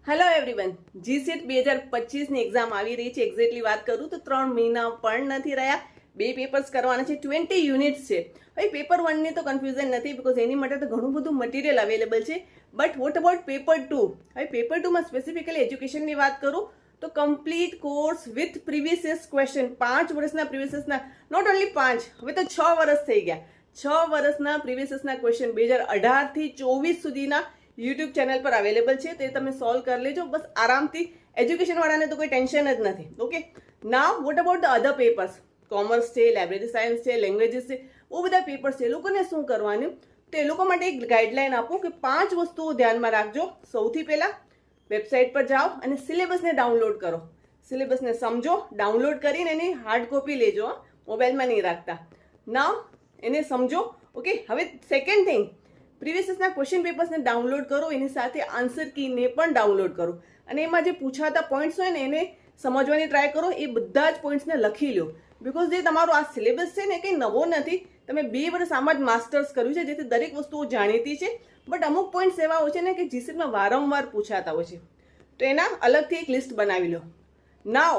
Hello everyone, જીસીટ 2025ની exam આવી રહી છે. એક્ઝેક્ટલી વાત કરું તો 3 મહિના પણ નથી રહ્યા. 2 પેપર્સ કરવાના છે, 20 યુનિટ્સ છે. ભાઈ પેપર 1ની તો કન્ફ્યુઝન નથી, બીકોઝ એની માટે તો ઘણું બધું મટીરિયલ અવેલેબલ છે. But what about paper 2? હવે પેપર 2માં સ્પેસિફિકલી એજ્યુકેશનની વાત કરું તો complete course with previous question, 5 વર્ષના પ્રીવિયસના, નોટ ઓનલી 5, હવે તો 6 વર્ષ થઈ ગયા. 6 વર્ષના પ્રીવિયસના ક્વેશ્ચન 2018 થી 24 સુધીના યુટ્યુબ ચેનલ પર અવેલેબલ છે. તે તમે સોલ્વ કરી લેજો બસ આરામથી. એજ્યુકેશન વાળાને તો કોઈ ટેન્શન જ નથી. Okay, now what about the other papers? Commerce છે, લાઇબ્રેરી સાયન્સ છે, લેંગ્વેજીસ છે, બહુ બધા પેપર્સ છે. એ લોકોને શું કરવાનું, તો એ લોકો માટે એક ગાઈડલાઈન આપું કે 5 વસ્તુઓ ધ્યાનમાં રાખજો. સૌથી પહેલા વેબસાઇટ પર જાઓ અને સિલેબસને ડાઉનલોડ કરો. સિલેબસને સમજો, ડાઉનલોડ કરીને એની હાર્ડ કોપી લેજો, મોબાઈલમાં નહીં રાખતા. નાવ એને સમજો. ઓકે, હવે સેકન્ડ થિંગ, પ્રીવિયસના ક્વેશ્ચન પેપર્સને ડાઉનલોડ કરો, એની સાથે આન્સર કીને પણ ડાઉનલોડ કરો અને એમાં જે પૂછાતા પોઈન્ટ્સ હોય ને એને સમજવાની ટ્રાય કરો. એ બધા જ પોઈન્ટ્સને લખી લો, બિકોઝ જે તમારો આ સિલેબસ છે ને કંઈ નવો નથી. તમે 2 વર્ષ આમાં જ માસ્ટર્સ કર્યું છે, જેથી દરેક વસ્તુઓ જાણીતી છે. બટ અમુક પોઈન્ટ્સ એવા હોય છે ને કે જીસીટમાં વારંવાર પૂછાતા હોય છે, તો એના અલગથી એક લિસ્ટ બનાવી લો. નાવ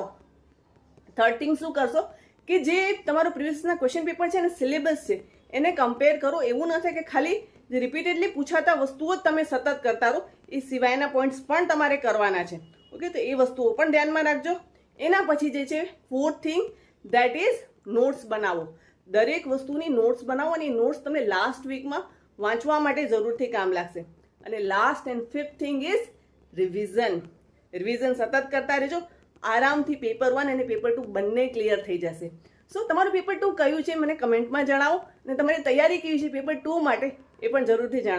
થર્ડ થિંગ શું કરશો કે જે તમારો પ્રીવિયસના ક્વેશ્ચન પેપર છે ને સિલેબસ છે એને કમ્પેર કરો. એવું ન થાય કે ખાલી જે રિપીટેડલી પૂછાતા વસ્તુઓ જ તમે સતત કરતા રહો, એ સિવાયના પોઈન્ટ્સ પણ તમારે કરવાના છે. ઓકે, તો એ વસ્તુઓ પણ ધ્યાનમાં રાખજો. એના પછી જે છે fourth thing, that is notes બનાવો. દરેક વસ્તુની નોટ્સ બનાવો અને એ નોટ્સ તમને લાસ્ટ વીકમાં વાંચવા માટે જરૂરથી કામ લાગશે. અને last and fifth thing is revision. Revision સતત કરતા રહેજો. આરામથી પેપર 1 અને પેપર 2 બંને ક્લિયર થઈ જશે. સો તમારું પેપર 2 કયું છે મને કમેન્ટમાં જણાવો, અને તમારી તૈયારી કેવી છે પેપર 2 માટે એ પણ જરૂરથી જણાવો.